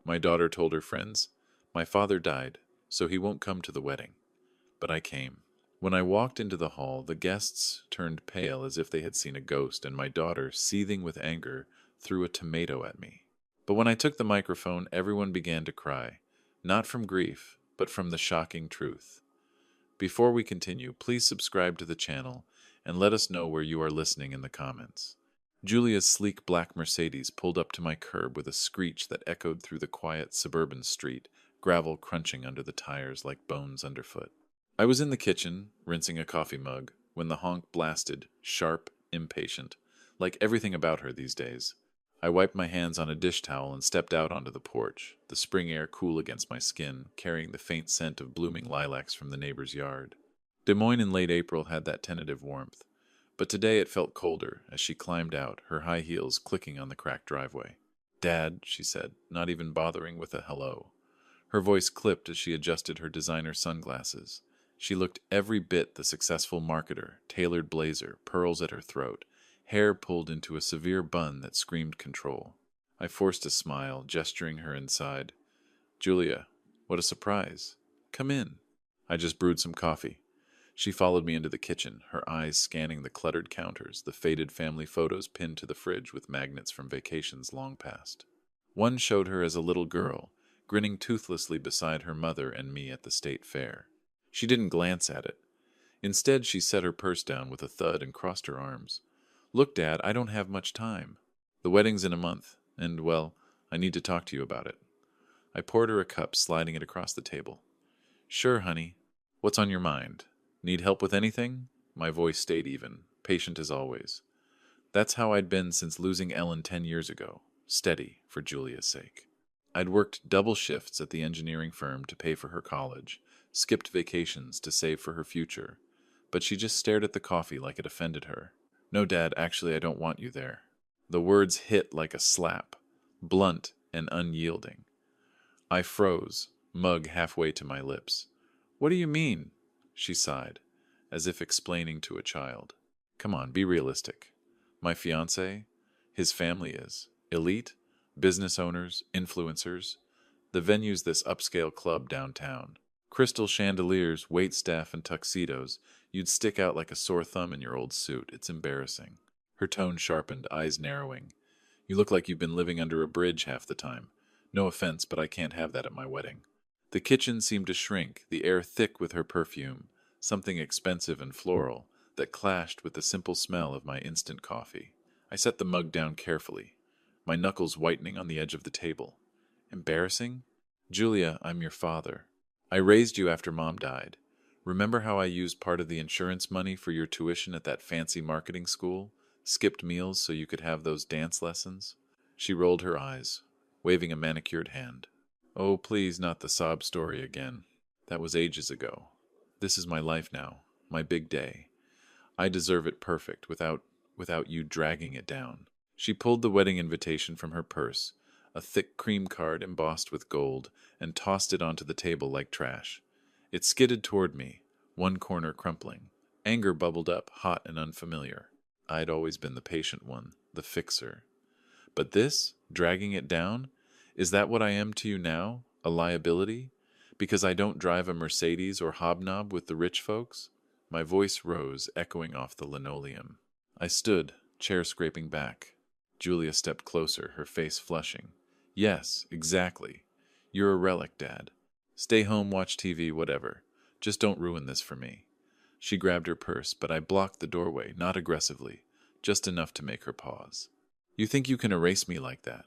My daughter told her friends, "My father died, so he won't come to the wedding." But I came. When I walked into the hall, the guests turned pale as if they had seen a ghost, and my daughter, seething with anger, threw a tomato at me. But when I took the microphone, everyone began to cry, not from grief, but from the shocking truth. Before we continue, please subscribe to the channel and let us know where you are listening in the comments. Julia's sleek black Mercedes pulled up to my curb with a screech that echoed through the quiet suburban street, gravel crunching under the tires like bones underfoot. I was in the kitchen, rinsing a coffee mug, when the honk blasted, sharp, impatient, like everything about her these days. I wiped my hands on a dish towel and stepped out onto the porch, the spring air cool against my skin, carrying the faint scent of blooming lilacs from the neighbor's yard. Des Moines in late April had that tentative warmth, but today it felt colder as she climbed out, her high heels clicking on the cracked driveway. "Dad," she said, not even bothering with a hello. Her voice clipped as she adjusted her designer sunglasses. She looked every bit the successful marketer, tailored blazer, pearls at her throat, hair pulled into a severe bun that screamed control. I forced a smile, gesturing her inside. "Julia, what a surprise. Come in." "I just brewed some coffee." She followed me into the kitchen, her eyes scanning the cluttered counters, the faded family photos pinned to the fridge with magnets from vacations long past. One showed her as a little girl, grinning toothlessly beside her mother and me at the state fair. She didn't glance at it. Instead, she set her purse down with a thud and crossed her arms. "Look, Dad, I don't have much time. The wedding's in a month, and, well, I need to talk to you about it." I poured her a cup, sliding it across the table. "Sure, honey. What's on your mind? Need help with anything?" My voice stayed even, patient as always. That's how I'd been since losing Ellen 10 years ago, steady for Julia's sake. I'd worked double shifts at the engineering firm to pay for her college, skipped vacations to save for her future, but she just stared at the coffee like it offended her. "No, Dad, actually I don't want you there." The words hit like a slap, blunt and unyielding. I froze, mug halfway to my lips. "What do you mean?" She sighed, as if explaining to a child. "Come on, be realistic. My fiancé, his family is elite, business owners, influencers. The venue's this upscale club downtown. Crystal chandeliers, waitstaff, and tuxedos. You'd stick out like a sore thumb in your old suit. It's embarrassing." Her tone sharpened, eyes narrowing. "You look like you've been living under a bridge half the time. No offense, but I can't have that at my wedding." The kitchen seemed to shrink, the air thick with her perfume, something expensive and floral, that clashed with the simple smell of my instant coffee. I set the mug down carefully, my knuckles whitening on the edge of the table. "Embarrassing? Julia, I'm your father. I raised you after Mom died. Remember how I used part of the insurance money for your tuition at that fancy marketing school? Skipped meals so you could have those dance lessons?" She rolled her eyes, waving a manicured hand. "Oh, please, not the sob story again. That was ages ago. This is my life now, my big day. I deserve it perfect, without you dragging it down." She pulled the wedding invitation from her purse, a thick cream card embossed with gold, and tossed it onto the table like trash. It skidded toward me, one corner crumpling. Anger bubbled up, hot and unfamiliar. I'd always been the patient one, the fixer. But this, dragging it down, is that what I am to you now? A liability? Because I don't drive a Mercedes or hobnob with the rich folks? My voice rose, echoing off the linoleum. I stood, chair scraping back. Julia stepped closer, her face flushing. "Yes, exactly. You're a relic, Dad. Stay home, watch TV, whatever. Just don't ruin this for me." She grabbed her purse, but I blocked the doorway, not aggressively, just enough to make her pause. "You think you can erase me like that?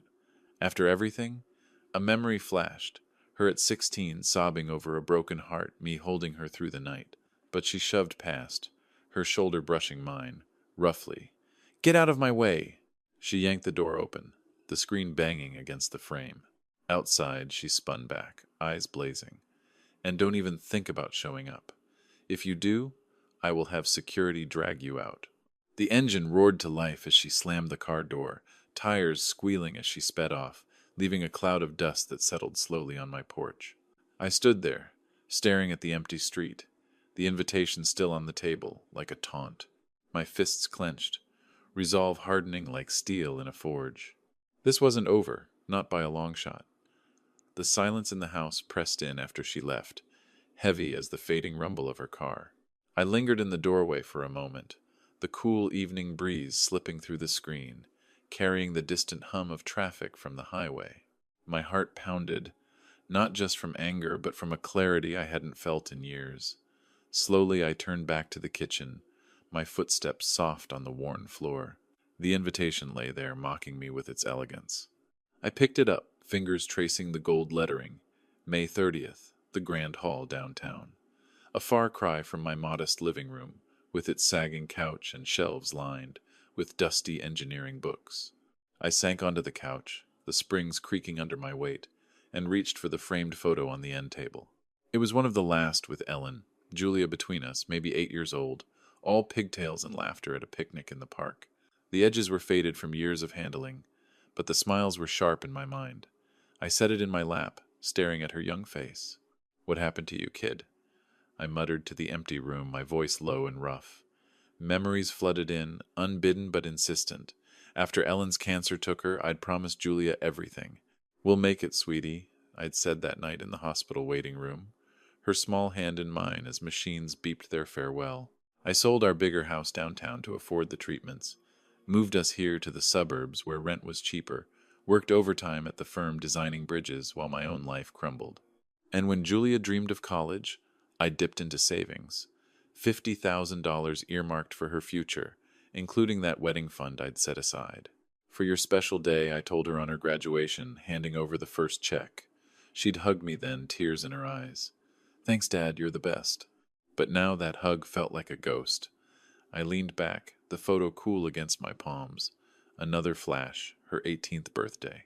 After everything?" A memory flashed, her at 16 sobbing over a broken heart, me holding her through the night. But she shoved past, her shoulder brushing mine, roughly. "Get out of my way!" She yanked the door open, the screen banging against the frame. Outside, she spun back, eyes blazing. "And don't even think about showing up. If you do, I will have security drag you out." The engine roared to life as she slammed the car door, tires squealing as she sped off, leaving a cloud of dust that settled slowly on my porch. I stood there, staring at the empty street, the invitation still on the table, like a taunt. My fists clenched, resolve hardening like steel in a forge. This wasn't over, not by a long shot. The silence in the house pressed in after she left, heavy as the fading rumble of her car. I lingered in the doorway for a moment, the cool evening breeze slipping through the screen, carrying the distant hum of traffic from the highway. My heart pounded, not just from anger, but from a clarity I hadn't felt in years. Slowly I turned back to the kitchen, my footsteps soft on the worn floor. The invitation lay there, mocking me with its elegance. I picked it up, fingers tracing the gold lettering. May 30th, the Grand Hall downtown. A far cry from my modest living room, with its sagging couch and shelves lined with dusty engineering books. I sank onto the couch, the springs creaking under my weight, and reached for the framed photo on the end table. It was one of the last with Ellen, Julia between us, maybe 8 years old, all pigtails and laughter at a picnic in the park. The edges were faded from years of handling, but the smiles were sharp in my mind. I set it in my lap, staring at her young face. "What happened to you, kid?" I muttered to the empty room, my voice low and rough. Memories flooded in, unbidden but insistent. After Ellen's cancer took her, I'd promised Julia everything. "We'll make it, sweetie," I'd said that night in the hospital waiting room, her small hand in mine as machines beeped their farewell. I sold our bigger house downtown to afford the treatments, moved us here to the suburbs where rent was cheaper, worked overtime at the firm designing bridges while my own life crumbled. And when Julia dreamed of college, I dipped into savings. $50,000 earmarked for her future, including that wedding fund I'd set aside. "For your special day," I told her on her graduation, handing over the first check. She'd hug me then, tears in her eyes. "Thanks, Dad, you're the best." But now that hug felt like a ghost. I leaned back, the photo cool against my palms. Another flash, her 18th birthday.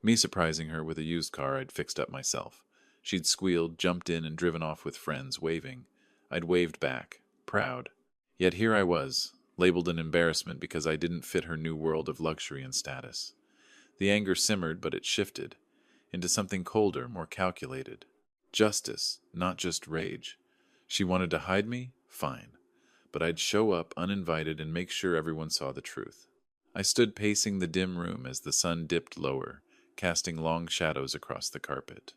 Me surprising her with a used car I'd fixed up myself. She'd squealed, jumped in, and driven off with friends, waving. I'd waved back, proud. Yet here I was, labeled an embarrassment because I didn't fit her new world of luxury and status. The anger simmered, but it shifted into something colder, more calculated. Justice, not just rage. She wanted to hide me? Fine. But I'd show up uninvited and make sure everyone saw the truth. I stood pacing the dim room as the sun dipped lower, casting long shadows across the carpet.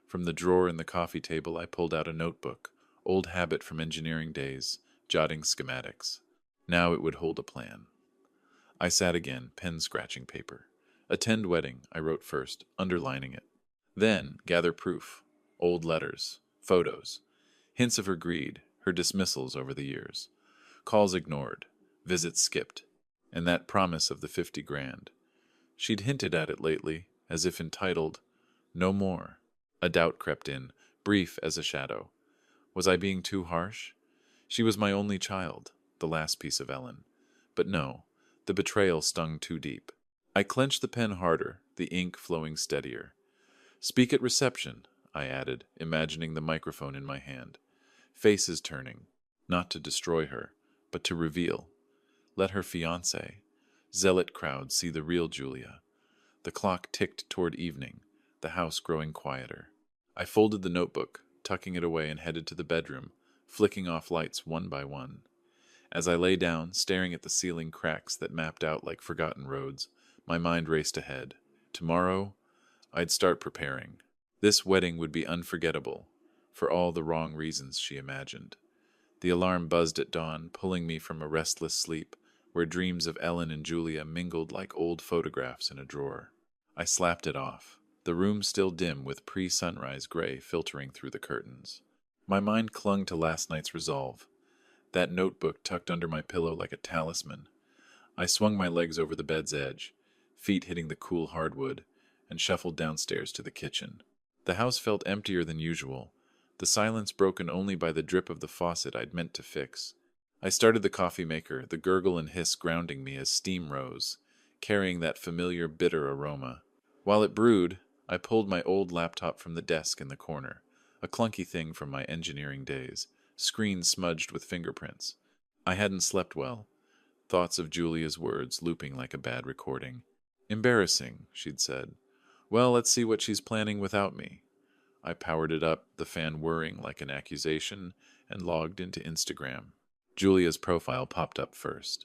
From the drawer in the coffee table I pulled out a notebook, old habit from engineering days, jotting schematics. Now it would hold a plan. I sat again, pen scratching paper. "Attend wedding," I wrote first, underlining it. Then, gather proof. Old letters, photos, hints of her greed, her dismissals over the years. Calls ignored, visits skipped, and that promise of the 50 grand. She'd hinted at it lately, as if entitled, "No more." A doubt crept in, brief as a shadow. Was I being too harsh? She was my only child, the last piece of Ellen. But no, the betrayal stung too deep. I clenched the pen harder, the ink flowing steadier. "Speak at reception," I added, imagining the microphone in my hand. Faces turning, not to destroy her, but to reveal. Let her fiancé, zealot crowd see the real Julia. The clock ticked toward evening, the house growing quieter. I folded the notebook, tucking it away, and headed to the bedroom, flicking off lights one by one. As I lay down, staring at the ceiling cracks that mapped out like forgotten roads, my mind raced ahead. Tomorrow, I'd start preparing. This wedding would be unforgettable, for all the wrong reasons she imagined. The alarm buzzed at dawn, pulling me from a restless sleep, where dreams of Ellen and Julia mingled like old photographs in a drawer. I slapped it off, the room still dim with pre-sunrise gray filtering through the curtains. My mind clung to last night's resolve, that notebook tucked under my pillow like a talisman. I swung my legs over the bed's edge, feet hitting the cool hardwood, and shuffled downstairs to the kitchen. The house felt emptier than usual, the silence broken only by the drip of the faucet I'd meant to fix. I started the coffee maker, the gurgle and hiss grounding me as steam rose, carrying that familiar bitter aroma. While it brewed, I pulled my old laptop from the desk in the corner, a clunky thing from my engineering days, screen smudged with fingerprints. I hadn't slept well, thoughts of Julia's words looping like a bad recording. "Embarrassing," she'd said. "Well, let's see what she's planning without me." I powered it up, the fan whirring like an accusation, and logged into Instagram. Julia's profile popped up first.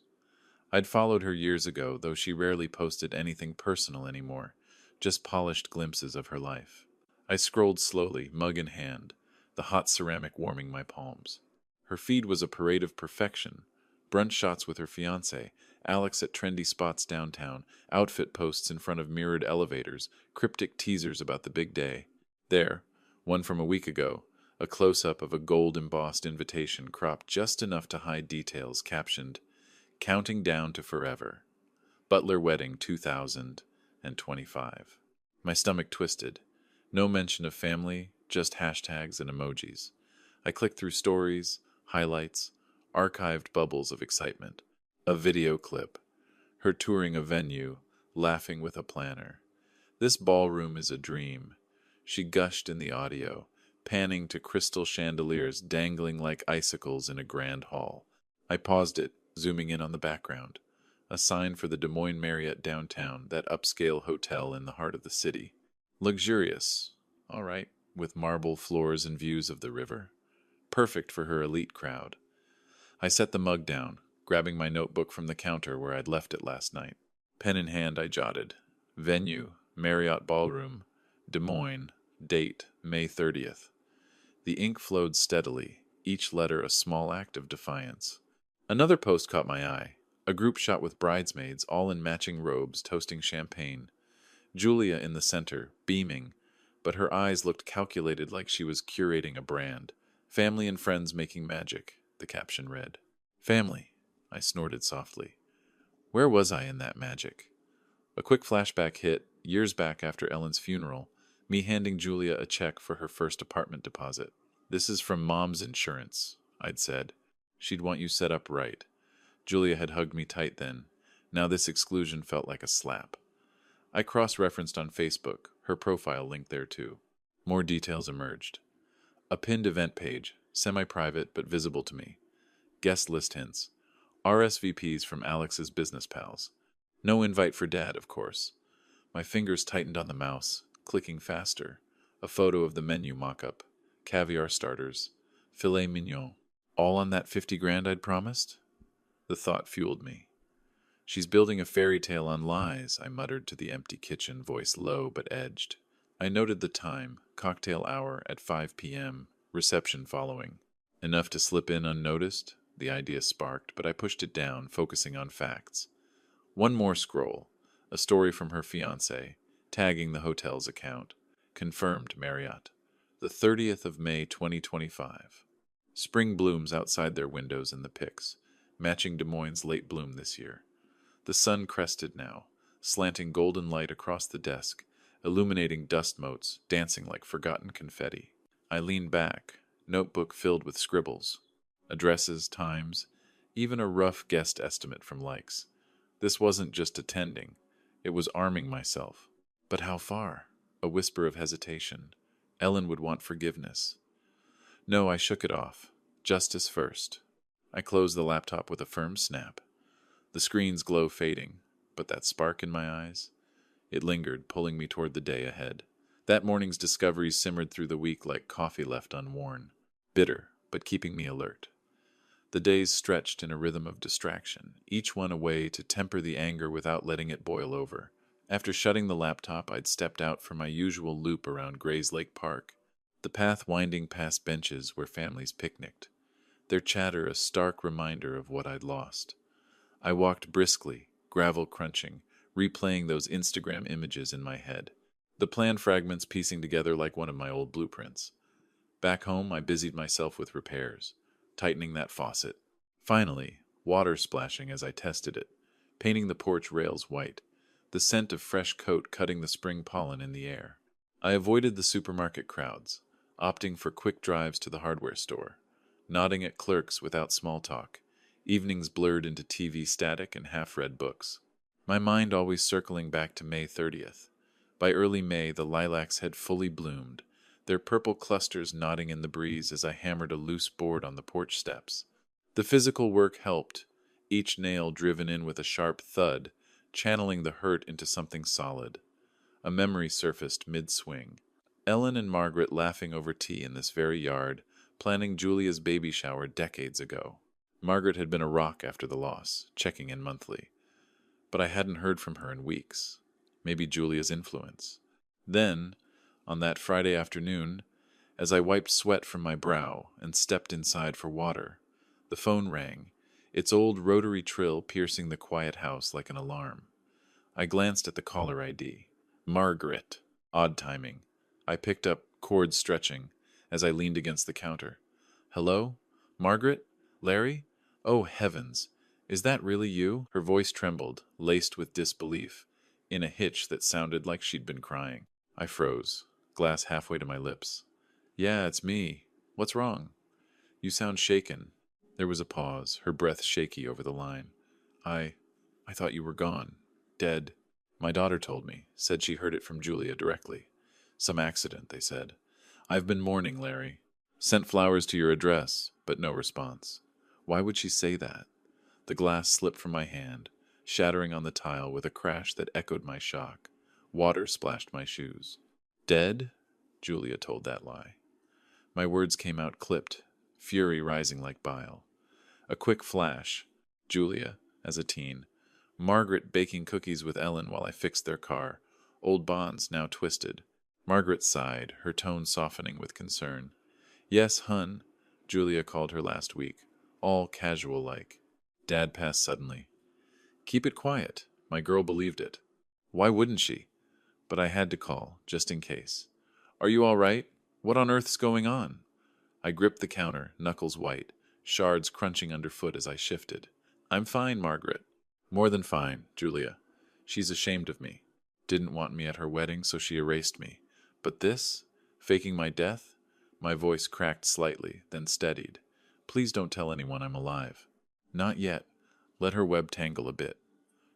I'd followed her years ago, though she rarely posted anything personal anymore, just polished glimpses of her life. I scrolled slowly, mug in hand, the hot ceramic warming my palms. Her feed was a parade of perfection. Brunch shots with her fiancé, Alex at trendy spots downtown, outfit posts in front of mirrored elevators, cryptic teasers about the big day. There, one from a week ago, a close-up of a gold-embossed invitation cropped just enough to hide details captioned, "Counting down to forever. Butler Wedding 2025." My stomach twisted. No mention of family, just hashtags and emojis. I clicked through stories, highlights, archived bubbles of excitement. A video clip. Her touring a venue, laughing with a planner. "This ballroom is a dream," she gushed in the audio, panning to crystal chandeliers dangling like icicles in a grand hall. I paused it, zooming in on the background. A sign for the Des Moines Marriott downtown, that upscale hotel in the heart of the city. Luxurious, all right, with marble floors and views of the river. Perfect for her elite crowd. I set the mug down, grabbing my notebook from the counter where I'd left it last night. Pen in hand, I jotted. Venue, Marriott Ballroom, Des Moines, date, May 30th. The ink flowed steadily, each letter a small act of defiance. Another post caught my eye. A group shot with bridesmaids, all in matching robes, toasting champagne. Julia in the center, beaming, but her eyes looked calculated like she was curating a brand. "Family and friends making magic," the caption read. Family, I snorted softly. Where was I in that magic? A quick flashback hit, years back after Ellen's funeral, me handing Julia a check for her first apartment deposit. "This is from Mom's insurance," I'd said. "She'd want you set up right." Julia had hugged me tight then. Now this exclusion felt like a slap. I cross-referenced on Facebook, her profile linked there too. More details emerged. A pinned event page, semi-private but visible to me. Guest list hints. RSVPs from Alex's business pals. No invite for Dad, of course. My fingers tightened on the mouse, clicking faster. A photo of the menu mock-up. Caviar starters. Filet mignon. All on that 50 grand I'd promised? The thought fueled me. "She's building a fairy tale on lies," I muttered to the empty kitchen, voice low but edged. I noted the time, cocktail hour at 5 p.m., reception following. Enough to slip in unnoticed? The idea sparked, but I pushed it down, focusing on facts. One more scroll. A story from her fiancé, tagging the hotel's account. Confirmed Marriott. The 30th of May 2025. Spring blooms outside their windows in the pics, matching Des Moines' late bloom this year. The sun crested now, slanting golden light across the desk, illuminating dust motes, dancing like forgotten confetti. I leaned back, notebook filled with scribbles. Addresses, times, even a rough guest estimate from likes. This wasn't just attending, it was arming myself. But how far? A whisper of hesitation. Ellen would want forgiveness. No, I shook it off. Justice first. I closed the laptop with a firm snap. The screen's glow fading, but that spark in my eyes? It lingered, pulling me toward the day ahead. That morning's discoveries simmered through the week like coffee left unworn. Bitter, but keeping me alert. The days stretched in a rhythm of distraction, each one a way to temper the anger without letting it boil over. After shutting the laptop, I'd stepped out for my usual loop around Grays Lake Park, the path winding past benches where families picnicked, their chatter a stark reminder of what I'd lost. I walked briskly, gravel crunching, replaying those Instagram images in my head, the plan fragments piecing together like one of my old blueprints. Back home, I busied myself with repairs, tightening that faucet. Finally, water splashing as I tested it, painting the porch rails white, the scent of fresh coat cutting the spring pollen in the air. I avoided the supermarket crowds, opting for quick drives to the hardware store, nodding at clerks without small talk, evenings blurred into TV static and half-read books. My mind always circling back to May 30th. By early May, the lilacs had fully bloomed, their purple clusters nodding in the breeze as I hammered a loose board on the porch steps. The physical work helped, each nail driven in with a sharp thud, channeling the hurt into something solid. A memory surfaced mid-swing. Ellen and Margaret laughing over tea in this very yard, planning Julia's baby shower decades ago. Margaret had been a rock after the loss, checking in monthly. But I hadn't heard from her in weeks. Maybe Julia's influence. Then, On that Friday afternoon, as I wiped sweat from my brow and stepped inside for water, the phone rang, its old rotary trill piercing the quiet house like an alarm. I glanced at the caller ID. Margaret. Odd timing. I picked up, cord stretching, as I leaned against the counter. Hello? Margaret? Larry? Oh, heavens. Is that really you? Her voice trembled, laced with disbelief, in a hitch that sounded like she'd been crying. I froze, glass halfway to my lips. Yeah, it's me. What's wrong? You sound shaken. There was a pause, her breath shaky over the line. I thought you were gone. Dead. My daughter told me, said she heard it from Julia directly. Some accident, they said. I've been mourning, Larry. Sent flowers to your address, but no response. Why would she say that? The glass slipped from my hand, shattering on the tile with a crash that echoed my shock. Water splashed my shoes. Dead? Julia told that lie. My words came out clipped, fury rising like bile. A quick flash. Julia, as a teen. Margaret baking cookies with Ellen while I fixed their car. Old bonds now twisted. Margaret sighed, her tone softening with concern. Yes, hun, Julia called her last week. All casual-like. Dad passed suddenly. Keep it quiet. My girl believed it. Why wouldn't she? But I had to call, just in case. Are you all right? What on earth's going on? I gripped the counter, knuckles white, shards crunching underfoot as I shifted. I'm fine, Margaret. More than fine, Julia. She's ashamed of me. Didn't want me at her wedding, so she erased me. But this? Faking my death? My voice cracked slightly, then steadied. Please don't tell anyone I'm alive. Not yet. Let her web tangle a bit.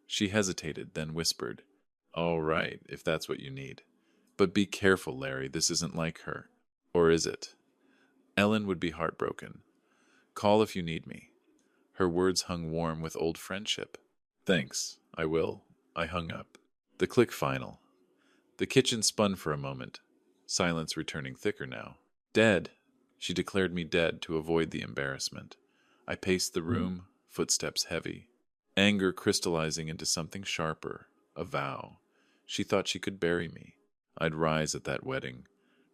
She hesitated, then whispered. All right, if that's what you need. But be careful, Larry, this isn't like her. Or is it? Ellen would be heartbroken. Call if you need me. Her words hung warm with old friendship. Thanks, I will. I hung up. The click final. The kitchen spun for a moment, silence returning thicker now. Dead. She declared me dead to avoid the embarrassment. I paced the room, footsteps heavy. Anger crystallizing into something sharper, a vow. She thought she could bury me. I'd rise at that wedding,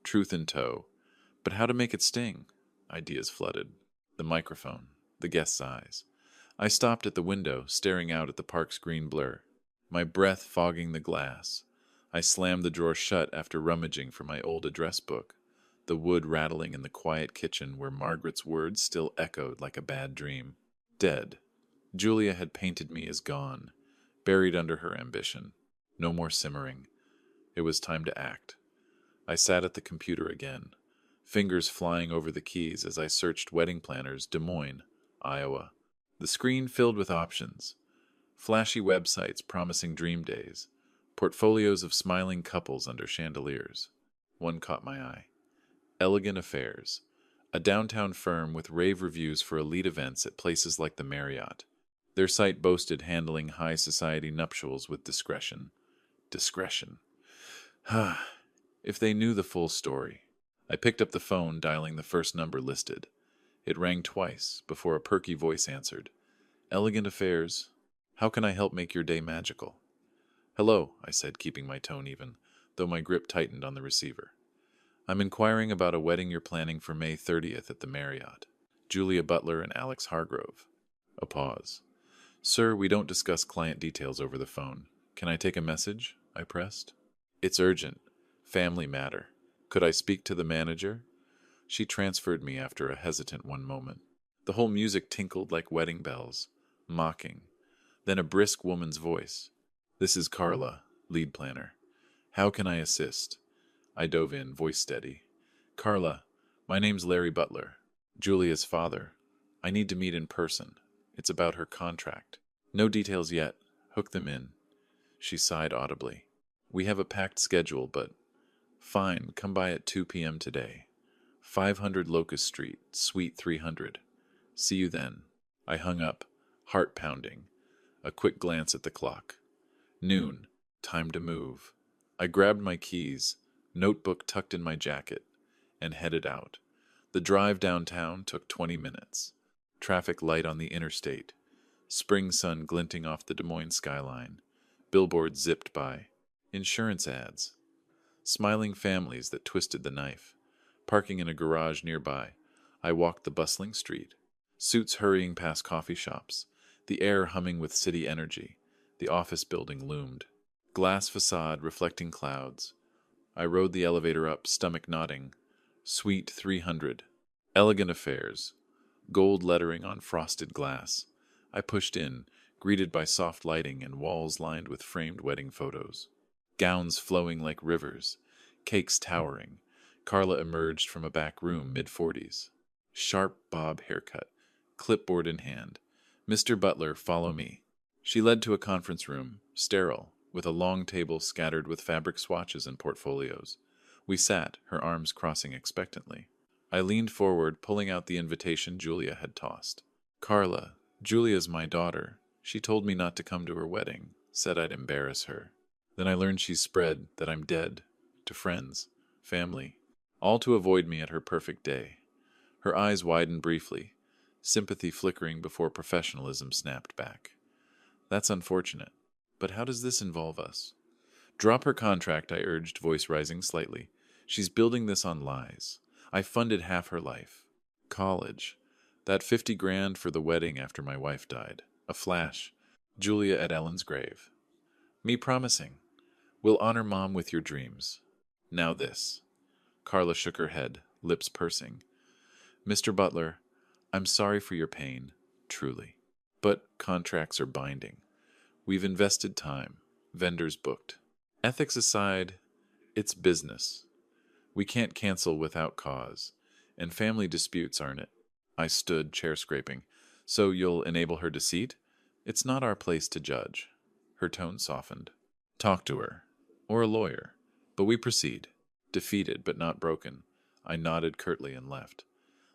truth in tow. But how to make it sting? Ideas flooded. The microphone, the guest's eyes. I stopped at the window, staring out at the park's green blur, my breath fogging the glass. I slammed the drawer shut after rummaging for my old address book, the wood rattling in the quiet kitchen where Margaret's words still echoed like a bad dream. Dead. Julia had painted me as gone, buried under her ambition. No more simmering. It was time to act. I sat at the computer again, fingers flying over the keys as I searched wedding planners, Des Moines, Iowa. The screen filled with options. Flashy websites promising dream days. Portfolios of smiling couples under chandeliers. One caught my eye. Elegant Affairs, a downtown firm with rave reviews for elite events at places like the Marriott. Their site boasted handling high society nuptials with discretion. Discretion. If they knew the full story. I picked up the phone, dialing the first number listed. It rang twice before a perky voice answered. Elegant Affairs. How can I help make your day magical? Hello, I said, keeping my tone even, though my grip tightened on the receiver. I'm inquiring about a wedding you're planning for May 30th at the Marriott. Julia Butler and Alex Hargrove. A pause. Sir, we don't discuss client details over the phone. Can I take a message? I pressed. It's urgent. Family matter. Could I speak to the manager? She transferred me after a hesitant one moment. The whole music tinkled like wedding bells, mocking. Then a brisk woman's voice. This is Carla, lead planner. How can I assist? I dove in, voice steady. Carla, my name's Larry Butler, Julia's father. I need to meet in person. It's about her contract. No details yet. Hook them in. She sighed audibly. We have a packed schedule, but... Fine, come by at 2 p.m. today. 500 Locust Street, Suite 300. See you then. I hung up, heart pounding. A quick glance at the clock. Noon. Time to move. I grabbed my keys, notebook tucked in my jacket, and headed out. The drive downtown took 20 minutes. Traffic light on the interstate. Spring sun glinting off the Des Moines skyline. Billboards zipped by. Insurance ads. smiling families that twisted the knife. Parking in a garage nearby, I walked the bustling street. Suits hurrying past coffee shops, the air humming with city energy. The office building loomed. Glass facade reflecting clouds. I rode the elevator up, stomach nodding. Suite 300. Elegant affairs. Gold lettering on frosted glass. I pushed in, greeted by soft lighting and walls lined with framed wedding photos. Gowns flowing like rivers. Cakes towering. Carla emerged from a back room, mid-40s. Sharp bob haircut. Clipboard in hand. "Mr. Butler, follow me." She led to a conference room, sterile, with a long table scattered with fabric swatches and portfolios. We sat, her arms crossing expectantly. I leaned forward, pulling out the invitation Julia had tossed. "Carla, Julia's my daughter. She told me not to come to her wedding, said I'd embarrass her. Then I learned she's spread that I'm dead, to friends, family, all to avoid me at her perfect day." Her eyes widened briefly, sympathy flickering before professionalism snapped back. "That's unfortunate. But how does this involve us?" "Drop her contract," I urged, voice rising slightly. "She's building this on lies. I funded half her life. College. That 50 grand for the wedding after my wife died. A flash. Julia at Ellen's grave. Me promising. We'll honor Mom with your dreams. Now this." Carla shook her head, lips pursing. "Mr. Butler, I'm sorry for your pain, truly. But contracts are binding. We've invested time, vendors booked. Ethics aside, it's business. We can't cancel without cause, and family disputes aren't it." I stood, chair scraping. "So you'll enable her deceit? It's not our place to judge." Her tone softened. "Talk to her. Or a lawyer. But we proceed." Defeated but not broken, I nodded curtly and left.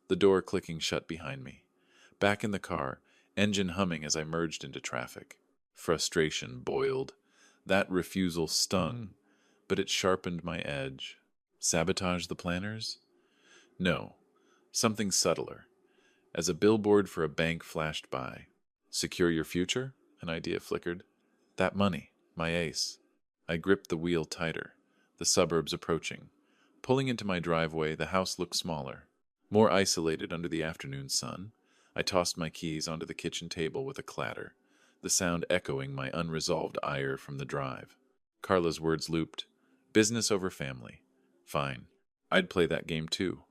The door clicking shut behind me. Back in the car, engine humming as I merged into traffic. Frustration boiled. That refusal stung, but it sharpened my edge. Sabotage the planners? No. Something subtler. As a billboard for a bank flashed by. "Secure your future?" An idea flickered. That money, my ace. I gripped the wheel tighter. The suburbs approaching. Pulling into my driveway, the house looked smaller, more isolated under the afternoon sun. I tossed my keys onto the kitchen table with a clatter, the sound echoing my unresolved ire from the drive. Carla's words looped. "Business over family. Fine. I'd play that game too."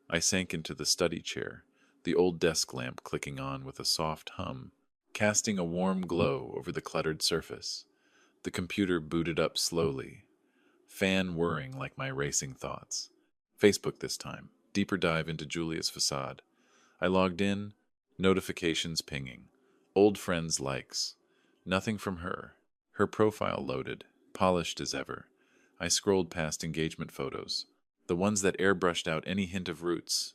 I sank into the study chair, the old desk lamp clicking on with a soft hum, casting a warm glow over the cluttered surface. The computer booted up slowly, fan whirring like my racing thoughts. Facebook this time, deeper dive into Julia's facade. I logged in, notifications pinging, old friends' likes. Nothing from her. Her profile loaded, polished as ever. I scrolled past engagement photos, the ones that airbrushed out any hint of roots.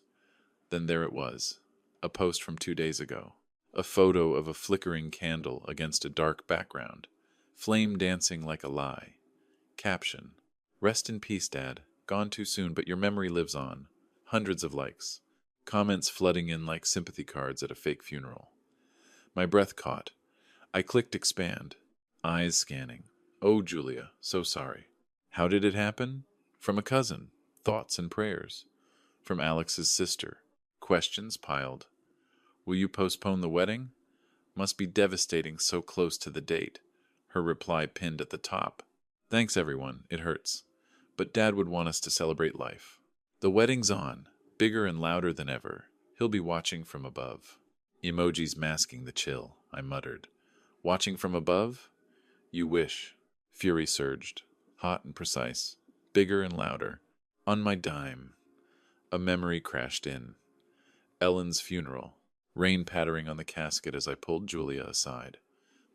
Then there it was, a post from 2 days ago. A photo of a flickering candle against a dark background, flame dancing like a lie. Caption: "Rest in peace, Dad. Gone too soon, but your memory lives on." Hundreds of likes. Comments flooding in like sympathy cards at a fake funeral. My breath caught. I clicked expand, eyes scanning. "Oh, Julia, so sorry." How did it happen? From a cousin. Thoughts and prayers. From Alex's sister. Questions piled. "Will you postpone the wedding?" Must be devastating so close to the date. Her reply pinned at the top. "Thanks, everyone. It hurts. But Dad would want us to celebrate life." The wedding's on, bigger and louder than ever. He'll be watching from above. Emojis masking the chill, I muttered. "Watching from above? You wish." Fury surged, hot and precise, bigger and louder. On my dime. A memory crashed in. Ellen's funeral. Rain pattering on the casket as I pulled Julia aside.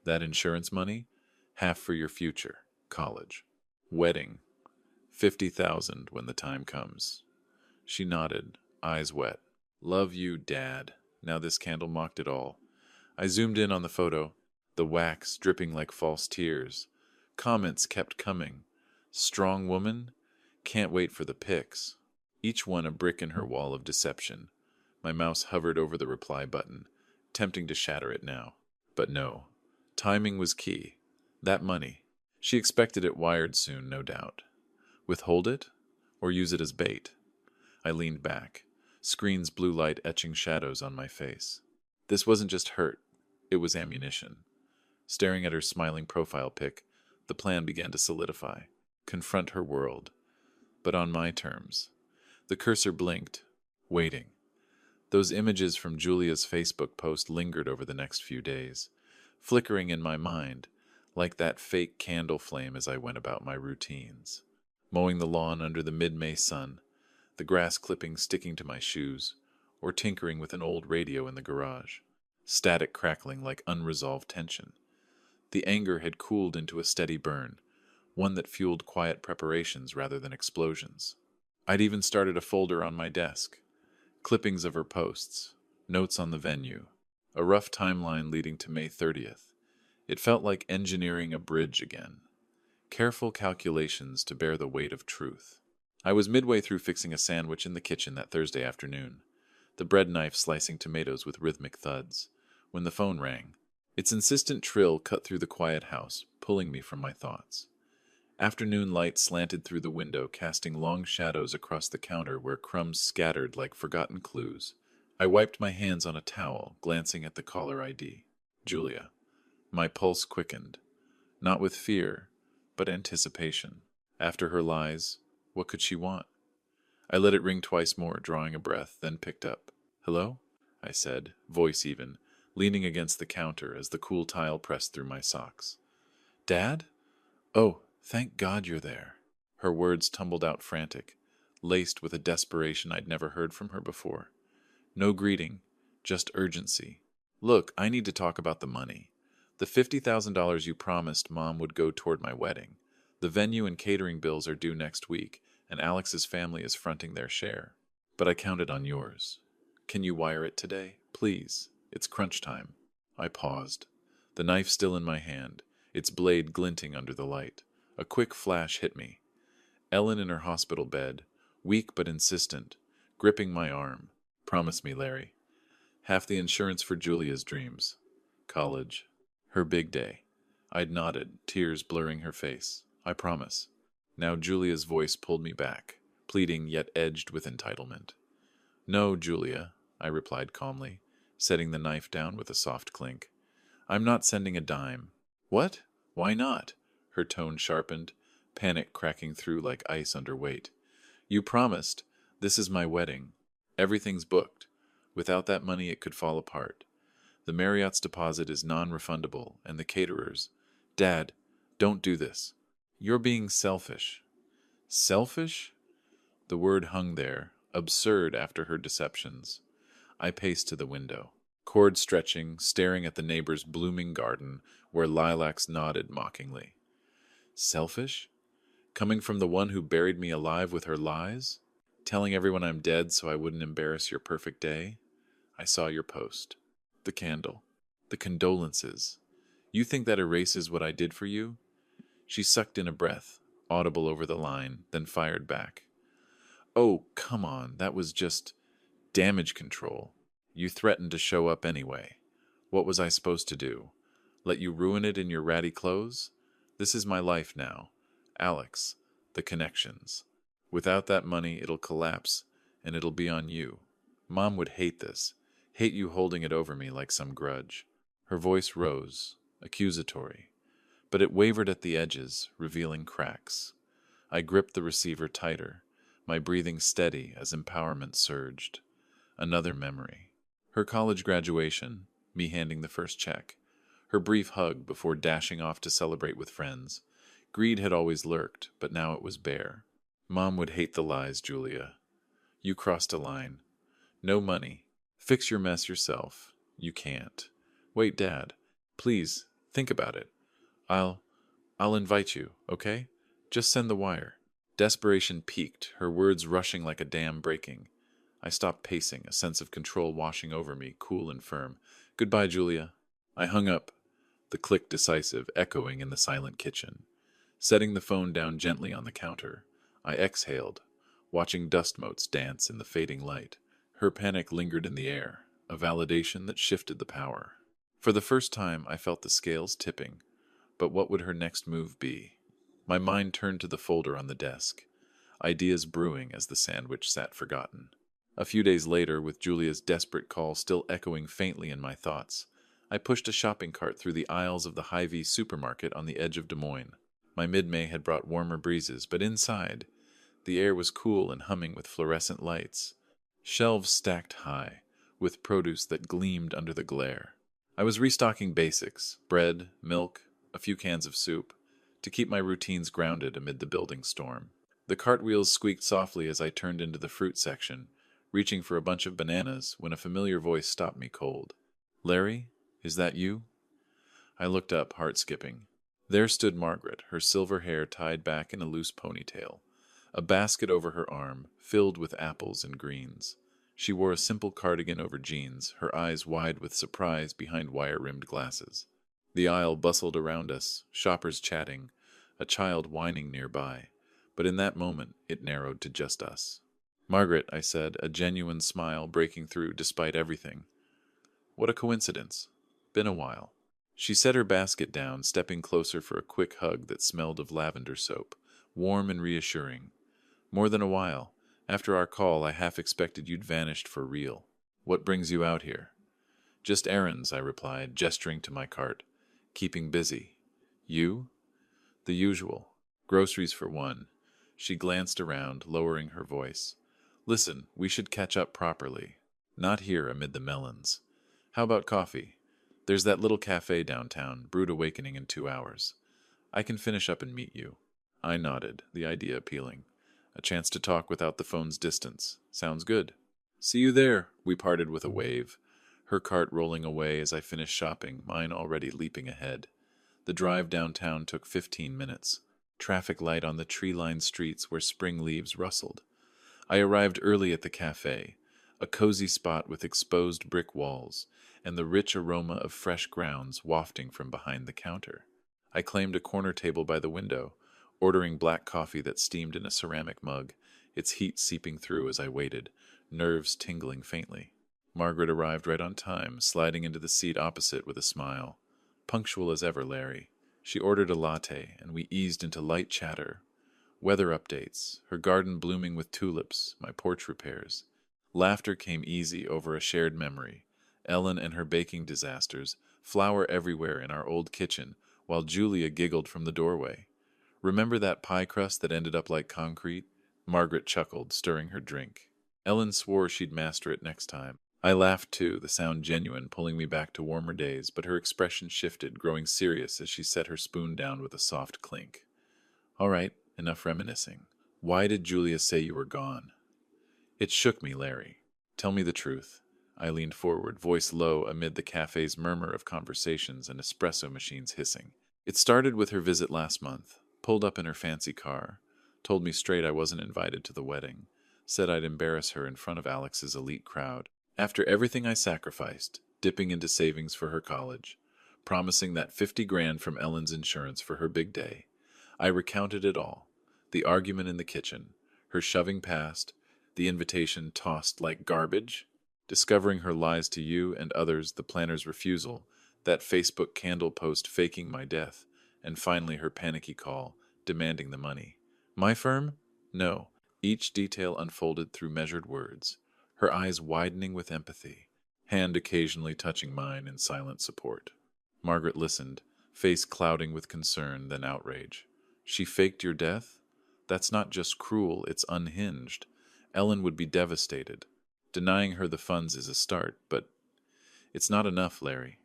"That insurance money? Half for your future. College. Wedding. 50,000 when the time comes." She nodded, eyes wet. "Love you, Dad." Now this candle mocked it all. I zoomed in on the photo, the wax dripping like false tears. Comments kept coming. "Strong woman? Can't wait for the pics." Each one a brick in her wall of deception. My mouse hovered over the reply button, tempting to shatter it now. But no. Timing was key. That money. She expected it wired soon, no doubt. Withhold it? Or use it as bait? I leaned back, screen's blue light etching shadows on my face. This wasn't just hurt, it was ammunition. Staring at her smiling profile pic, the plan began to solidify. Confront her world, but on my terms. The cursor blinked, waiting. Those images from Julia's Facebook post lingered over the next few days, flickering in my mind like that fake candle flame as I went about my routines. Mowing the lawn under the mid-May sun, the grass clippings sticking to my shoes, or tinkering with an old radio in the garage, static crackling like unresolved tension. The anger had cooled into a steady burn, one that fueled quiet preparations rather than explosions. I'd even started a folder on my desk, clippings of her posts, notes on the venue, a rough timeline leading to May 30th. It felt like engineering a bridge again. Careful calculations to bear the weight of truth. I was midway through fixing a sandwich in the kitchen that Thursday afternoon, the bread knife slicing tomatoes with rhythmic thuds, when the phone rang. Its insistent trill cut through the quiet house, pulling me from my thoughts. Afternoon light slanted through the window, casting long shadows across the counter where crumbs scattered like forgotten clues. I wiped my hands on a towel, glancing at the caller ID. Julia. My pulse quickened, not with fear, but anticipation. After her lies, what could she want? I let it ring twice more, drawing a breath, then picked up. Hello? I said, voice even, leaning against the counter as the cool tile pressed through my socks. Dad? Oh, thank God you're there. Her words tumbled out frantic, laced with a desperation I'd never heard from her before. No greeting, just urgency. Look, I need to talk about the money. The $50,000 you promised Mom would go toward my wedding. The venue and catering bills are due next week, and Alex's family is fronting their share. But I counted on yours. Can you wire it today? Please. It's crunch time. I paused, the knife still in my hand, its blade glinting under the light. A quick flash hit me. Ellen in her hospital bed, weak but insistent, gripping my arm. Promise me, Larry. Half the insurance for Julia's dreams. College. Her big day. I'd nodded, tears blurring her face. I promise. Now Julia's voice pulled me back, pleading yet edged with entitlement. No, Julia, I replied calmly, setting the knife down with a soft clink. I'm not sending a dime. What? Why not? Her tone sharpened, panic cracking through like ice under weight. You promised. This is my wedding. Everything's booked. Without that money, it could fall apart. The Marriott's deposit is non-refundable, and the caterers. Dad, don't do this. You're being selfish. Selfish? The word hung there, absurd after her deceptions. I paced to the window, cord stretching, staring at the neighbor's blooming garden where lilacs nodded mockingly. Selfish? Coming from the one who buried me alive with her lies? Telling everyone I'm dead so I wouldn't embarrass your perfect day? I saw your post. The candle. The condolences. You think that erases what I did for you? She sucked in a breath, audible over the line, then fired back. Oh, come on, that was just damage control. You threatened to show up anyway. What was I supposed to do? Let you ruin it in your ratty clothes? This is my life now. Alex, the connections. Without that money, it'll collapse, and it'll be on you. Mom would hate this, hate you holding it over me like some grudge. Her voice rose, accusatory, but it wavered at the edges, revealing cracks. I gripped the receiver tighter, my breathing steady as empowerment surged. Another memory. Her college graduation, me handing the first check. Her brief hug before dashing off to celebrate with friends. Greed had always lurked, but now it was bare. Mom would hate the lies, Julia. You crossed a line. No money. Fix your mess yourself. You can't. Wait, Dad. Please, think about it. I'll invite you, okay? Just send the wire. Desperation peaked, her words rushing like a dam breaking. I stopped pacing, a sense of control washing over me, cool and firm. Goodbye, Julia. I hung up, the click decisive, echoing in the silent kitchen. Setting the phone down gently on the counter, I exhaled, watching dust motes dance in the fading light. Her panic lingered in the air, a validation that shifted the power. For the first time, I felt the scales tipping. But what would her next move be? My mind turned to the folder on the desk. ideas brewing as the sandwich sat forgotten. A few days later, with Julia's desperate call still echoing faintly in my thoughts, I pushed a shopping cart through the aisles of the Hy-Vee supermarket on the edge of Des Moines. My mid-May had brought warmer breezes, but inside, the air was cool and humming with fluorescent lights. Shelves stacked high, with produce that gleamed under the glare. I was restocking basics, bread, milk, a few cans of soup, to keep my routines grounded amid the building storm. The cartwheels squeaked softly as I turned into the fruit section, reaching for a bunch of bananas when a familiar voice stopped me cold. "Larry, is that you?" I looked up, heart skipping. There stood Margaret, her silver hair tied back in a loose ponytail, a basket over her arm, filled with apples and greens. She wore a simple cardigan over jeans, her eyes wide with surprise behind wire-rimmed glasses. The aisle bustled around us, shoppers chatting, a child whining nearby, but in that moment it narrowed to just us. "Margaret," I said, a genuine smile breaking through despite everything. "What a coincidence. Been a while." She set her basket down, stepping closer for a quick hug that smelled of lavender soap, warm and reassuring. "More than a while. After our call, I half expected you'd vanished for real. What brings you out here?" "Just errands," I replied, gesturing to my cart. "Keeping busy." "You?" "The usual. Groceries for one." She glanced around, lowering her voice. "Listen, we should catch up properly. Not here amid the melons. How about coffee? There's that little cafe downtown, brewed awakening in 2 hours. I can finish up and meet you." I nodded, the idea appealing. A chance to talk without the phone's distance. Sounds good. "See you there." We parted with a wave, her cart rolling away as I finished shopping, mine already leaping ahead. The drive downtown took 15 minutes. Traffic light on the tree-lined streets where spring leaves rustled. I arrived early at the cafe, a cozy spot with exposed brick walls, and the rich aroma of fresh grounds wafting from behind the counter. I claimed a corner table by the window, ordering black coffee that steamed in a ceramic mug, its heat seeping through as I waited, nerves tingling faintly. Margaret arrived right on time, sliding into the seat opposite with a smile. Punctual as ever, Larry. She ordered a latte, and we eased into light chatter. Weather updates, her garden blooming with tulips, my porch repairs. Laughter came easy over a shared memory. Ellen and her baking disasters, flour everywhere in our old kitchen, while Julia giggled from the doorway. "Remember that pie crust that ended up like concrete?" Margaret chuckled, stirring her drink. Ellen swore she'd master it next time. I laughed too, the sound genuine, pulling me back to warmer days, but her expression shifted, growing serious as she set her spoon down with a soft clink. "All right, enough reminiscing. Why did Julia say you were gone?" It shook me, Larry. "Tell me the truth." I leaned forward, voice low amid the cafe's murmur of conversations and espresso machines hissing. "It started with her visit last month. Pulled up in her fancy car. Told me straight I wasn't invited to the wedding. Said I'd embarrass her in front of Alex's elite crowd. After everything I sacrificed, dipping into savings for her college, promising that 50 grand from Ellen's insurance for her big day, I recounted it all. The argument in the kitchen, her shoving past, the invitation tossed like garbage, discovering her lies to you and others, the planner's refusal, that Facebook candle post faking my death, and finally her panicky call, demanding the money. My firm? No. Each detail unfolded through measured words, her eyes widening with empathy, hand occasionally touching mine in silent support. Margaret listened, face clouding with concern, then outrage. "She faked your death? That's not just cruel, it's unhinged. Ellen would be devastated. Denying her the funds is a start, but it's not enough, Larry.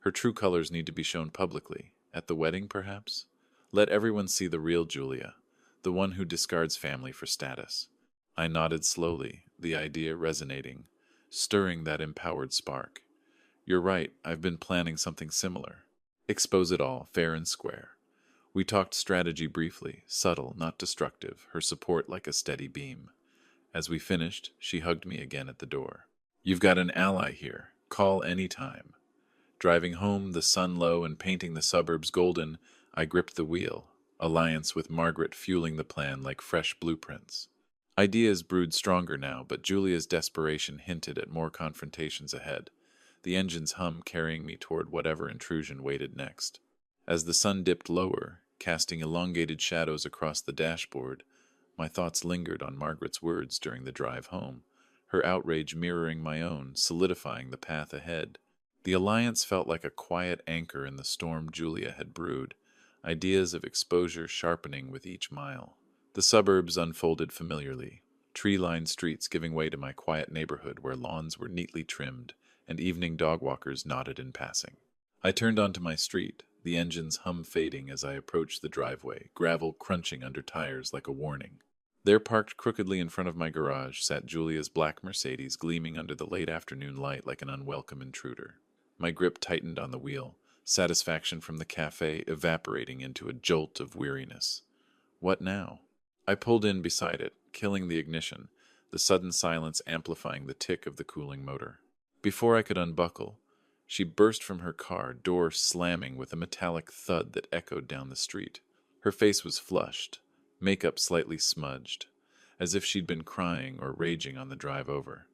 Her true colors need to be shown publicly. At the wedding, perhaps? Let everyone see the real Julia, the one who discards family for status." I nodded slowly, the idea resonating, stirring that empowered spark. "You're right, I've been planning something similar. Expose it all, fair and square." We talked strategy briefly, subtle, not destructive, her support like a steady beam. As we finished, she hugged me again at the door. "You've got an ally here. Call any time." Driving home, the sun low and painting the suburbs golden, I gripped the wheel, alliance with Margaret fueling the plan like fresh blueprints. Ideas brewed stronger now, but Julia's desperation hinted at more confrontations ahead, the engine's hum carrying me toward whatever intrusion waited next. As the sun dipped lower, casting elongated shadows across the dashboard, My thoughts lingered on Margaret's words during the drive home, her outrage mirroring my own, solidifying the path ahead. The alliance felt like a quiet anchor in the storm Julia had brewed, ideas of exposure sharpening with each mile. The suburbs unfolded familiarly, tree-lined streets giving way to my quiet neighborhood where lawns were neatly trimmed and evening dog walkers nodded in passing. I turned onto my street, the engine's hum fading as I approached the driveway, gravel crunching under tires like a warning. There, parked crookedly in front of my garage, sat Julia's black Mercedes gleaming under the late afternoon light like an unwelcome intruder. My grip tightened on the wheel, satisfaction from the cafe evaporating into a jolt of weariness. What now? I pulled in beside it, killing the ignition, the sudden silence amplifying the tick of the cooling motor. Before I could unbuckle, she burst from her car, door slamming with a metallic thud that echoed down the street. Her face was flushed, makeup slightly smudged, as if she'd been crying or raging on the drive over.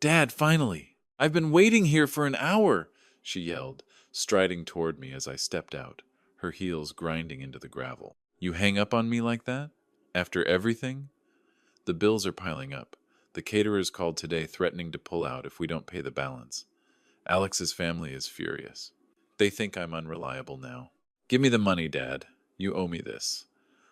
"Dad, finally! I've been waiting here for an hour!" she yelled, striding toward me as I stepped out, her heels grinding into the gravel. "You hang up on me like that? After everything?" "The bills are piling up. The caterers called today threatening to pull out if we don't pay the balance. Alex's family is furious. They think I'm unreliable now. Give me the money, Dad. You owe me this."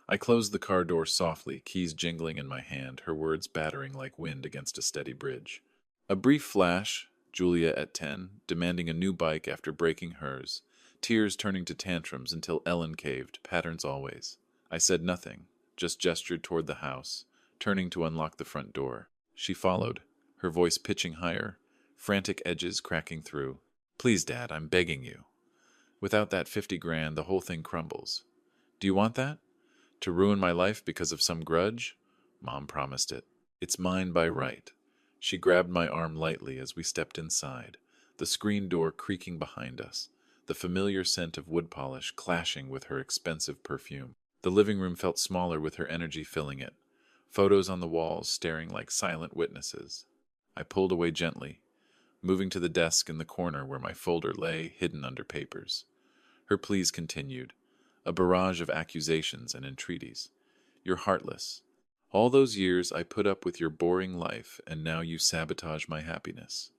I closed the car door softly, keys jingling in my hand, her words battering like wind against a steady bridge. A brief flash, Julia at 10, demanding a new bike after breaking hers, tears turning to tantrums until Ellen caved, patterns always. I said nothing, just gestured toward the house, turning to unlock the front door. She followed, her voice pitching higher, frantic edges cracking through. "Please, Dad, I'm begging you. Without that 50 grand, the whole thing crumbles. Do you want that? To ruin my life because of some grudge?" Mom promised it. "It's mine by right." She grabbed my arm lightly as we stepped inside, the screen door creaking behind us, the familiar scent of wood polish clashing with her expensive perfume. The living room felt smaller with her energy filling it, photos on the walls staring like silent witnesses. I pulled away gently, moving to the desk in the corner where my folder lay, hidden under papers. Her pleas continued, a barrage of accusations and entreaties. "You're heartless. All those years I put up with your boring life, and now you sabotage my happiness.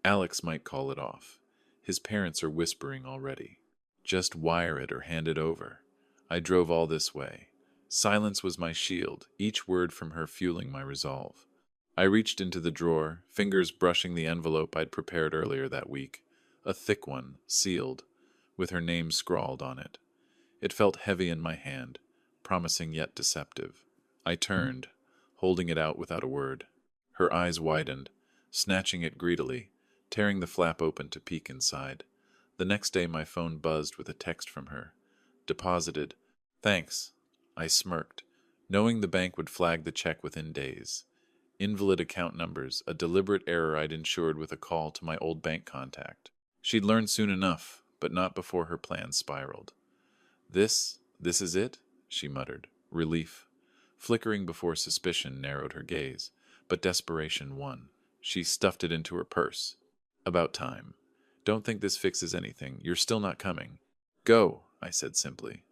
Alex might call it off. His parents are whispering already. Just wire it or hand it over. I drove all this way. Silence was my shield, each word from her fueling my resolve. I reached into the drawer, fingers brushing the envelope I'd prepared earlier that week, a thick one, sealed, with her name scrawled on it. It felt heavy in my hand, promising yet deceptive. I turned, holding it out without a word. Her eyes widened, snatching it greedily, tearing the flap open to peek inside. The next day my phone buzzed with a text from her. Deposited. "Thanks." I smirked, knowing the bank would flag the check within days. Invalid account numbers, a deliberate error I'd insured with a call to my old bank contact. She'd learn soon enough, but not before her plans spiraled. This is it?" she muttered, relief. Flickering before suspicion narrowed her gaze, but desperation won. She stuffed it into her purse. "About time. Don't think this fixes anything. You're still not coming." "Go," I said simply,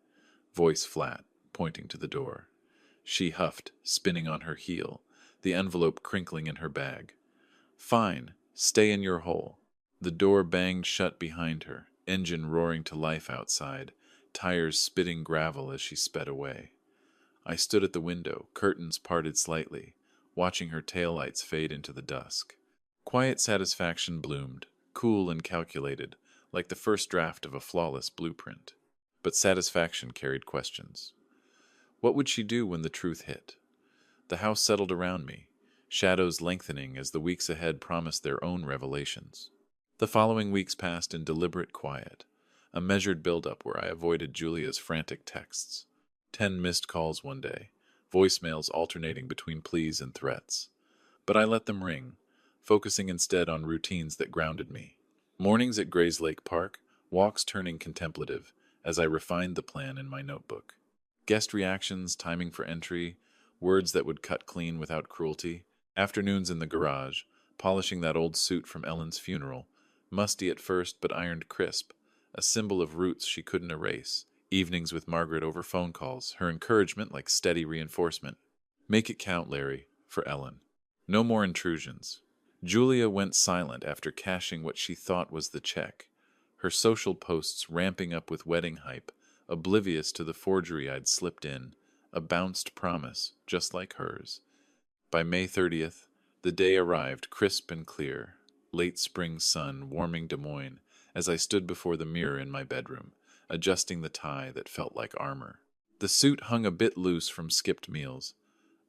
voice flat, pointing to the door. She huffed, spinning on her heel, the envelope crinkling in her bag. "Fine. Stay in your hole." The door banged shut behind her, engine roaring to life outside, tires spitting gravel as she sped away. I stood at the window, curtains parted slightly, watching her taillights fade into the dusk. Quiet satisfaction bloomed, cool and calculated, like the first draft of a flawless blueprint. But satisfaction carried questions. What would she do when the truth hit? The house settled around me, shadows lengthening as the weeks ahead promised their own revelations. The following weeks passed in deliberate quiet, a measured build-up where I avoided Julia's frantic texts. 10 missed calls one day, voicemails alternating between pleas and threats. But I let them ring, focusing instead on routines that grounded me. Mornings at Grays Lake Park, walks turning contemplative as I refined the plan in my notebook. Guest reactions, timing for entry, words that would cut clean without cruelty. Afternoons in the garage, polishing that old suit from Ellen's funeral, musty at first but ironed crisp, a symbol of roots she couldn't erase. Evenings with Margaret over phone calls, her encouragement like steady reinforcement. Make it count, Larry, for Ellen. No more intrusions. Julia went silent after cashing what she thought was the check, her social posts ramping up with wedding hype, oblivious to the forgery I'd slipped in, a bounced promise, just like hers. By May 30th, the day arrived crisp and clear, late spring sun warming Des Moines as I stood before the mirror in my bedroom, adjusting the tie that felt like armor. The suit hung a bit loose from skipped meals,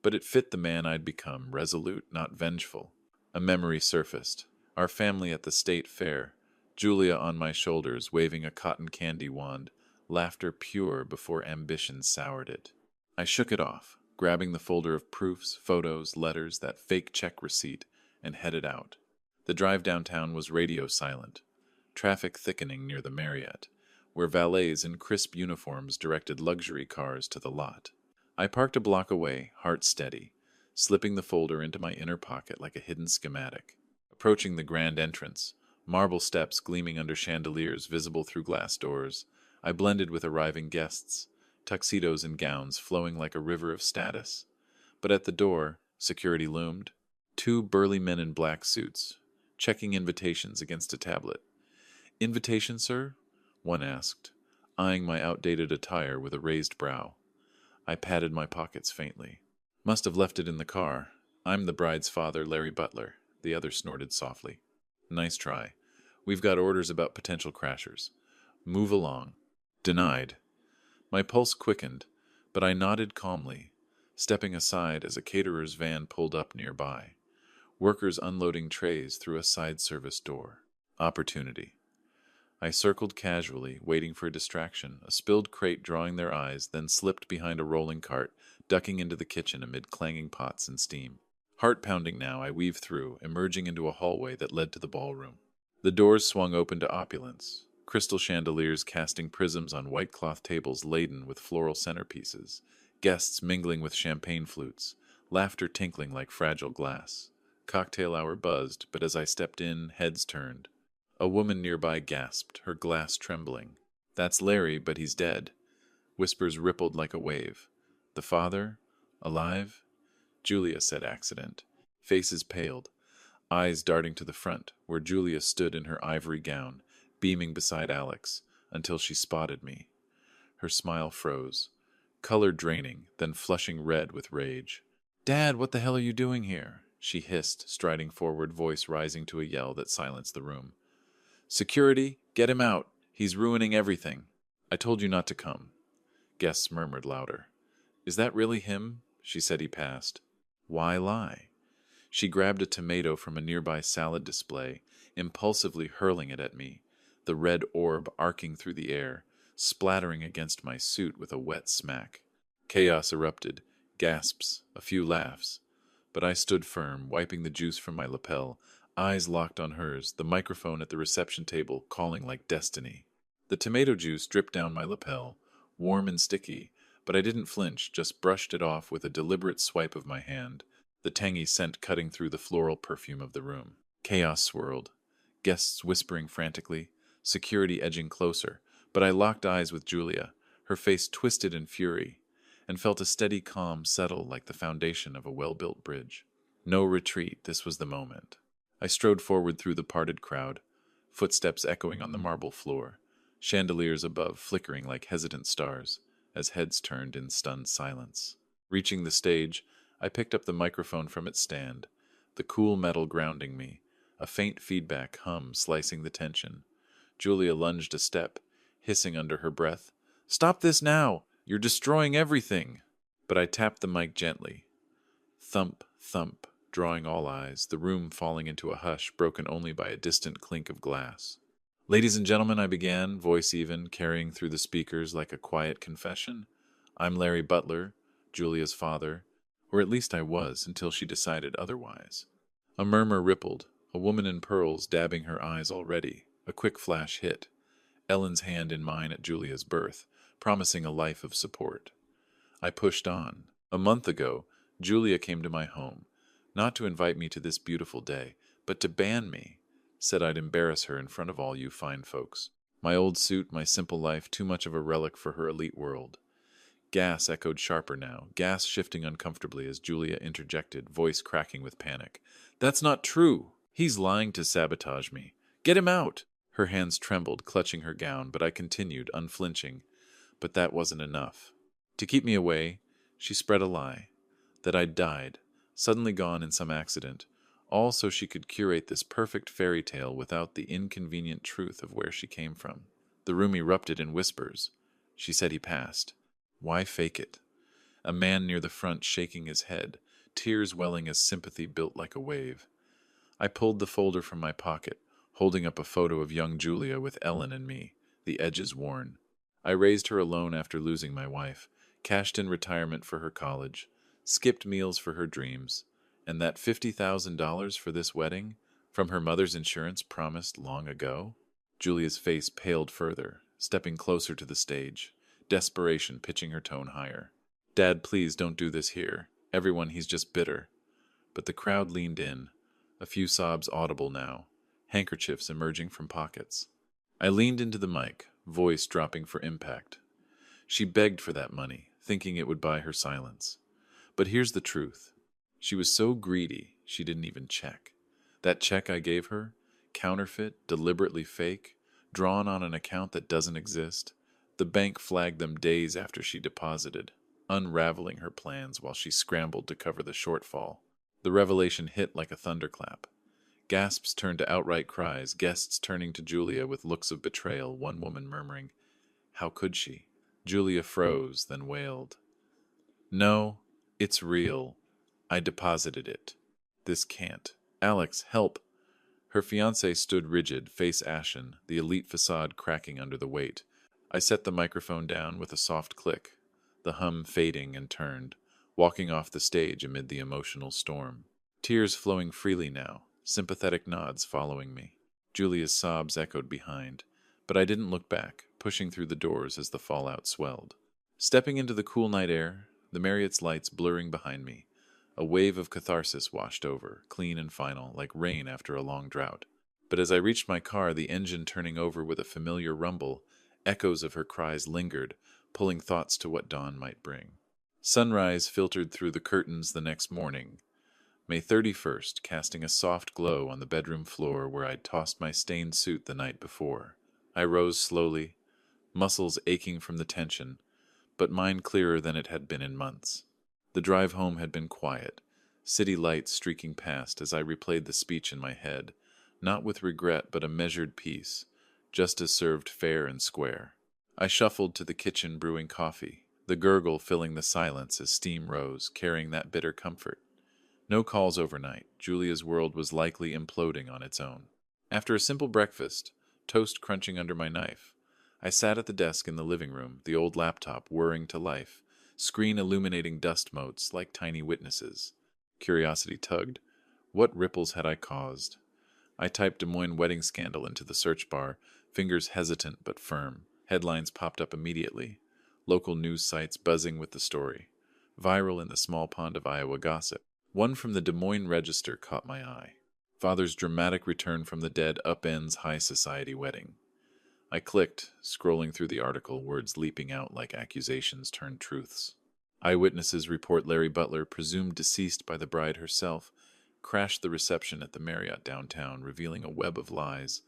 but it fit the man I'd become, resolute, not vengeful. A memory surfaced. Our family at the state fair, Julia on my shoulders waving a cotton candy wand, laughter pure before ambition soured it. I shook it off, grabbing the folder of proofs, photos, letters, that fake check receipt, and headed out. The drive downtown was radio silent, traffic thickening near the Marriott, where valets in crisp uniforms directed luxury cars to the lot. I parked a block away, heart steady, slipping the folder into my inner pocket like a hidden schematic. Approaching the grand entrance, marble steps gleaming under chandeliers visible through glass doors, I blended with arriving guests, tuxedos and gowns flowing like a river of status. But at the door, security loomed. Two burly men in black suits, checking invitations against a tablet. "Invitation, sir?" one asked, eyeing my outdated attire with a raised brow. I patted my pockets faintly. "Must have left it in the car. I'm the bride's father, Larry Butler," the other snorted softly. "Nice try. We've got orders about potential crashers. Move along." Denied. My pulse quickened, but I nodded calmly, stepping aside as a caterer's van pulled up nearby. Workers unloading trays through a side service door. Opportunity. I circled casually, waiting for a distraction, a spilled crate drawing their eyes, then slipped behind a rolling cart, ducking into the kitchen amid clanging pots and steam. Heart pounding now, I weaved through, emerging into a hallway that led to the ballroom. The doors swung open to opulence, crystal chandeliers casting prisms on white cloth tables laden with floral centerpieces, guests mingling with champagne flutes, laughter tinkling like fragile glass. Cocktail hour buzzed, but as I stepped in, heads turned. A woman nearby gasped, her glass trembling. "That's Larry, but he's dead." Whispers rippled like a wave. "The father? Alive?" Julia said accident. Faces paled, eyes darting to the front, where Julia stood in her ivory gown, beaming beside Alex, until she spotted me. Her smile froze, color draining, then flushing red with rage. "Dad, what the hell are you doing here?" she hissed, striding forward, voice rising to a yell that silenced the room. "Security, get him out. He's ruining everything." "I told you not to come." Guests murmured louder. "Is that really him?" She said he passed. Why lie? She grabbed a tomato from a nearby salad display, impulsively hurling it at me, the red orb arcing through the air, splattering against my suit with a wet smack. Chaos erupted, gasps, a few laughs. But I stood firm, wiping the juice from my lapel, eyes locked on hers, the microphone at the reception table calling like destiny. The tomato juice dripped down my lapel, warm and sticky, but I didn't flinch, just brushed it off with a deliberate swipe of my hand, the tangy scent cutting through the floral perfume of the room. Chaos swirled, guests whispering frantically, security edging closer, but I locked eyes with Julia, her face twisted in fury, and felt a steady calm settle like the foundation of a well-built bridge. No retreat, this was the moment. I strode forward through the parted crowd, footsteps echoing on the marble floor, chandeliers above flickering like hesitant stars, as heads turned in stunned silence. Reaching the stage, I picked up the microphone from its stand, the cool metal grounding me, a faint feedback hum slicing the tension. Julia lunged a step, hissing under her breath, "Stop this now! You're destroying everything!" But I tapped the mic gently. Thump, thump, drawing all eyes, the room falling into a hush broken only by a distant clink of glass. "Ladies and gentlemen," I began, voice even, carrying through the speakers like a quiet confession. "I'm Larry Butler, Julia's father, or at least I was until she decided otherwise." A murmur rippled, a woman in pearls dabbing her eyes already, a quick flash hit. Ellen's hand in mine at Julia's birth, promising a life of support. I pushed on. A month ago, Julia came to my home, not to invite me to this beautiful day, but to ban me. Said I'd embarrass her in front of all you fine folks. My old suit, my simple life, too much of a relic for her elite world. Gas echoed sharper now, gas shifting uncomfortably as Julia interjected, voice cracking with panic. That's not true! He's lying to sabotage me. Get him out! Her hands trembled, clutching her gown, but I continued, unflinching. But that wasn't enough. To keep me away, she spread a lie. That I'd died, suddenly gone in some accident, all so she could curate this perfect fairy tale without the inconvenient truth of where she came from. The room erupted in whispers. She said he passed. Why fake it? A man near the front shaking his head, tears welling as sympathy built like a wave. I pulled the folder from my pocket, holding up a photo of young Julia with Ellen and me, the edges worn. I raised her alone after losing my wife, cashed in retirement for her college, skipped meals for her dreams, and that $50,000 for this wedding, from her mother's insurance promised long ago? Julia's face paled further, stepping closer to the stage, desperation pitching her tone higher. Dad, please don't do this here. Everyone, he's just bitter. But the crowd leaned in, a few sobs audible now, handkerchiefs emerging from pockets. I leaned into the mic, voice dropping for impact. She begged for that money, thinking it would buy her silence. But here's the truth. She was so greedy, she didn't even check. That check I gave her, counterfeit, deliberately fake, drawn on an account that doesn't exist, the bank flagged them days after she deposited, unraveling her plans while she scrambled to cover the shortfall. The revelation hit like a thunderclap. Gasps turned to outright cries, guests turning to Julia with looks of betrayal, one woman murmuring, "How could she?" Julia froze, then wailed, "No, it's real. I deposited it. This can't. Alex, help!" Her fiancé stood rigid, face ashen, the elite facade cracking under the weight. I set the microphone down with a soft click, the hum fading, and turned, walking off the stage amid the emotional storm. Tears flowing freely now, sympathetic nods following me. Julia's sobs echoed behind, but I didn't look back, pushing through the doors as the fallout swelled. Stepping into the cool night air, the Marriott's lights blurring behind me, a wave of catharsis washed over, clean and final, like rain after a long drought. But as I reached my car, the engine turning over with a familiar rumble, echoes of her cries lingered, pulling thoughts to what dawn might bring. Sunrise filtered through the curtains the next morning, May 31st, casting a soft glow on the bedroom floor where I'd tossed my stained suit the night before. I rose slowly, muscles aching from the tension, but mind clearer than it had been in months. The drive home had been quiet, city lights streaking past as I replayed the speech in my head, not with regret but a measured peace, justice served fair and square. I shuffled to the kitchen brewing coffee, the gurgle filling the silence as steam rose, carrying that bitter comfort. No calls overnight. Julia's world was likely imploding on its own. After a simple breakfast, toast crunching under my knife, I sat at the desk in the living room, the old laptop whirring to life, screen illuminating dust motes like tiny witnesses. Curiosity tugged. What ripples had I caused? I typed Des Moines wedding scandal into the search bar, fingers hesitant but firm. Headlines popped up immediately. Local news sites buzzing with the story. Viral in the small pond of Iowa gossip. One from the Des Moines Register caught my eye. Father's dramatic return from the dead upends high society wedding. I clicked, scrolling through the article, words leaping out like accusations turned truths. Eyewitnesses report Larry Butler, presumed deceased by the bride herself, crashed the reception at the Marriott downtown, revealing a web of lies,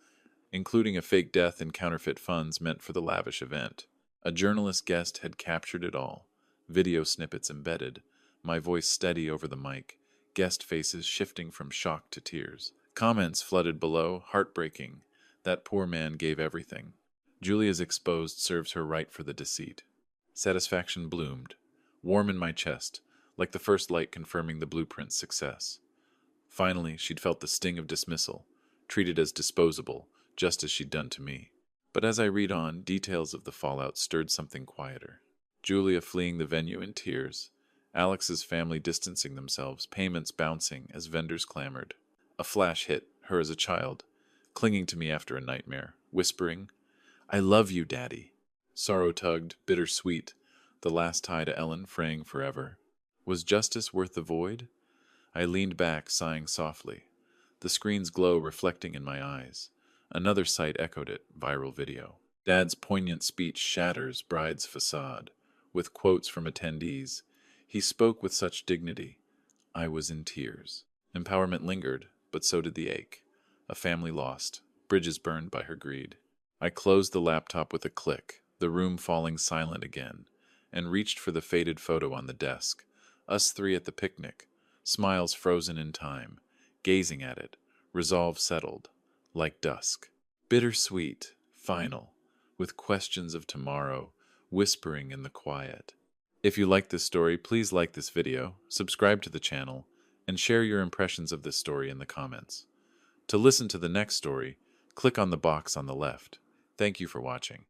including a fake death and counterfeit funds meant for the lavish event. A journalist guest had captured it all, video snippets embedded, my voice steady over the mic, guest faces shifting from shock to tears. Comments flooded below, heartbreaking. That poor man gave everything. Julia's exposed serves her right for the deceit. Satisfaction bloomed, warm in my chest, like the first light confirming the blueprint's success. Finally, she'd felt the sting of dismissal, treated as disposable, just as she'd done to me. But as I read on, details of the fallout stirred something quieter. Julia fleeing the venue in tears, Alex's family distancing themselves, payments bouncing as vendors clamored. A flash hit, her as a child, clinging to me after a nightmare, whispering, "I love you, Daddy." Sorrow tugged, bittersweet, the last tie to Ellen fraying forever. Was justice worth the void? I leaned back, sighing softly, the screen's glow reflecting in my eyes. Another site echoed it, viral video. Dad's poignant speech shatters bride's facade. with quotes from attendees. He spoke with such dignity. I was in tears. Empowerment lingered, but so did the ache. A family lost, bridges burned by her greed. I closed the laptop with a click, the room falling silent again, and reached for the faded photo on the desk. Us three at the picnic, smiles frozen in time, gazing at it, resolve settled, like dusk. Bittersweet, final, with questions of tomorrow whispering in the quiet. If you like this story, please like this video, subscribe to the channel, and share your impressions of this story in the comments. To listen to the next story, click on the box on the left. Thank you for watching.